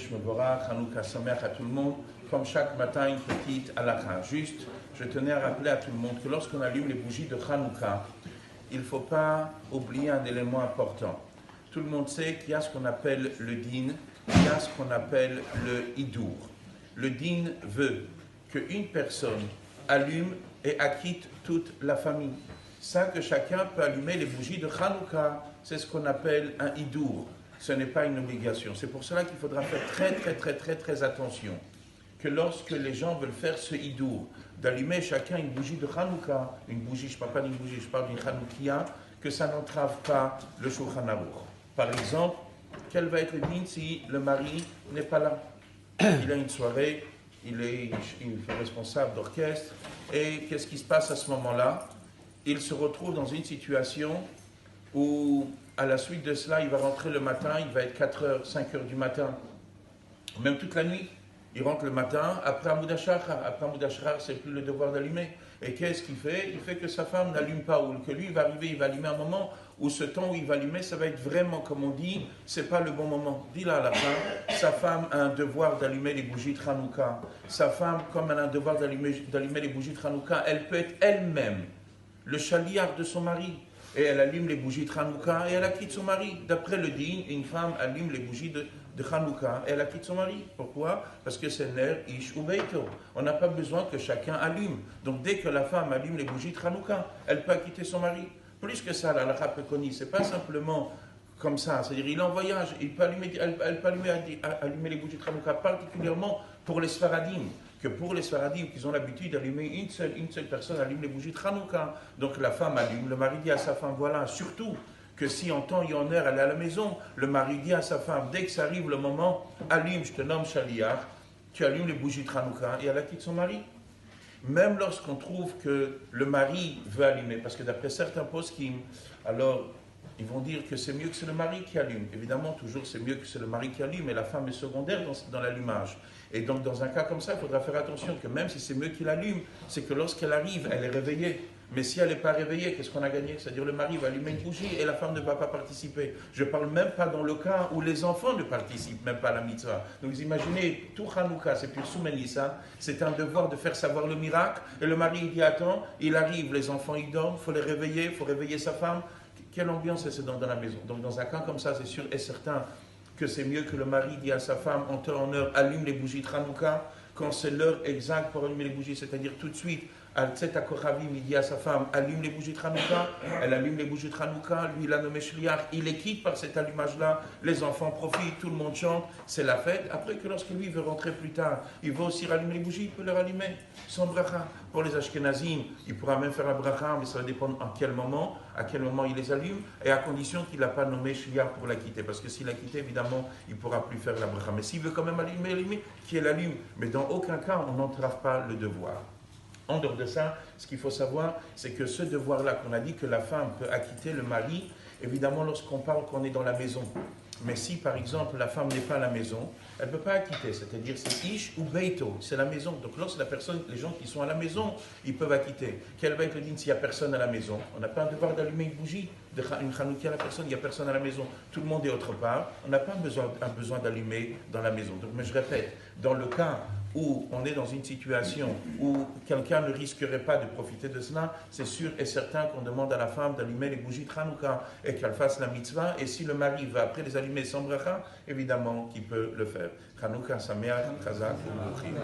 Chodesh Mevorach, Hanouka Sameach à tout le monde. Comme chaque matin, une petite halakha. Juste, je tenais à rappeler à tout le monde que lorsqu'on allume les bougies de Hanouka, il ne faut pas oublier un élément important. Tout le monde sait qu'il y a ce qu'on appelle le din, il y a ce qu'on appelle le hidour. Le din veut qu'une personne allume et acquitte toute la famille. Ça que chacun peut allumer les bougies de Hanouka, c'est ce qu'on appelle un hidour. Ce n'est pas une obligation. C'est pour cela qu'il faudra faire très attention. Que lorsque les gens veulent faire ce hidour, d'allumer chacun une bougie de Hanouka, une bougie, je ne parle pas d'une bougie, je parle d'une Hanoukia, que ça n'entrave pas le Shulchan Aruch. Par exemple, quel va être le din si le mari n'est pas là? Il a une soirée, il est responsable d'orchestre, et qu'est-ce qui se passe à ce moment-là? Il se retrouve dans une situation où, à la suite de cela, il va rentrer le matin, il va être 4h, 5h du matin, même toute la nuit. Il rentre le matin, après Amoud HaShachar. Après Amoud HaShachar, c'est plus le devoir d'allumer. Et qu'est-ce qu'il fait? Il fait que sa femme n'allume pas, ou que lui, il va arriver, il va allumer un moment où ce temps où il va allumer, ça va être vraiment, comme on dit, c'est pas le bon moment. Dit là à la fin, sa femme a un devoir d'allumer les bougies de Hanouka. Sa femme, comme elle a un devoir d'allumer les bougies de Hanouka, elle peut être elle-même le chaliard de son mari. Et elle allume les bougies de Hanouka et elle acquitte son mari. D'après le din, une femme allume les bougies de Hanouka et elle acquitte son mari. Pourquoi? Parce que c'est ner ish ou beito. On n'a pas besoin que chacun allume. Donc dès que la femme allume les bougies de Hanouka, elle peut acquitter son mari. Plus que ça, la halakha préconise, c'est pas simplement comme ça. C'est-à-dire, il est en voyage, elle peut allumer les bougies de Hanouka, particulièrement pour les Sfaradim. Que pour les Sfaradim, qui ont l'habitude d'allumer une seule personne allume les bougies de Hanouka. Donc la femme allume, le mari dit à sa femme, voilà, surtout que si en temps et en heure elle est à la maison, le mari dit à sa femme, dès que ça arrive le moment, allume, je te nomme Shaliach, tu allumes les bougies de Hanouka et elle acquitte son mari. Même lorsqu'on trouve que le mari veut allumer, parce que d'après certains poskim, alors ils vont dire que c'est mieux que c'est le mari qui allume. Évidemment, toujours c'est mieux que c'est le mari qui allume, mais la femme est secondaire dans l'allumage. Et donc dans un cas comme ça, il faudra faire attention que même si c'est mieux qu'il allume, c'est que lorsqu'elle arrive, elle est réveillée. Mais si elle n'est pas réveillée, qu'est-ce qu'on a gagné? C'est-à-dire le mari va allumer une bougie et la femme ne va pas participer. Je ne parle même pas dans le cas où les enfants ne participent même pas à la mitzvah. Donc vous imaginez, tout Hanouka, c'est plus Soumenissa, c'est un devoir de faire savoir le miracle. Et le mari il dit, attends, il arrive, les enfants ils dorment, il faut les réveiller, il faut réveiller sa femme. Quelle ambiance c'est dans la maison? Donc dans un cas comme ça, c'est sûr et certain que c'est mieux que le mari dit à sa femme en temps en heure, allume les bougies de Hanouka, quand c'est l'heure exacte pour allumer les bougies, c'est-à-dire tout de suite. Al-Tset HaKochavim, il dit à sa femme, allume les bougies de Hanouka, elle allume les bougies de Hanouka, lui il a nommé Shliach, il est quitte par cet allumage-là, les enfants profitent, tout le monde chante, c'est la fête. Après que lorsque lui veut rentrer plus tard, il veut aussi rallumer les bougies, il peut les rallumer, sans bracha. Pour les Ashkenazim, il pourra même faire un bracha, mais ça va dépendre à quel moment il les allume, et à condition qu'il n'a pas nommé Shliach pour la quitter, parce que s'il l'a quitté, évidemment, il ne pourra plus faire la bracha. Mais s'il veut quand même allumer, qu'il allume, mais dans aucun cas, on n'entrave pas le devoir. En dehors de ça, ce qu'il faut savoir, c'est que ce devoir-là, qu'on a dit que la femme peut acquitter le mari, évidemment lorsqu'on parle qu'on est dans la maison. Mais si par exemple la femme n'est pas à la maison, elle ne peut pas acquitter, c'est-à-dire c'est ish ou beito, c'est la maison. Donc lorsque les gens qui sont à la maison, ils peuvent acquitter. Quel va être le din s'il n'y a personne à la maison? On n'a pas un devoir d'allumer une bougie, une chanoukia à la personne, il n'y a personne à la maison, tout le monde est autre part, on n'a pas un besoin d'allumer dans la maison. Donc mais je répète, dans le cas où on est dans une situation où quelqu'un ne risquerait pas de profiter de cela, c'est sûr et certain qu'on demande à la femme d'allumer les bougies de Hanouka et qu'elle fasse la mitzvah. Et si le mari va après les allumer sans bracha, évidemment qu'il peut le faire. Hanouka Sameach, Chazak, U'Bruchim.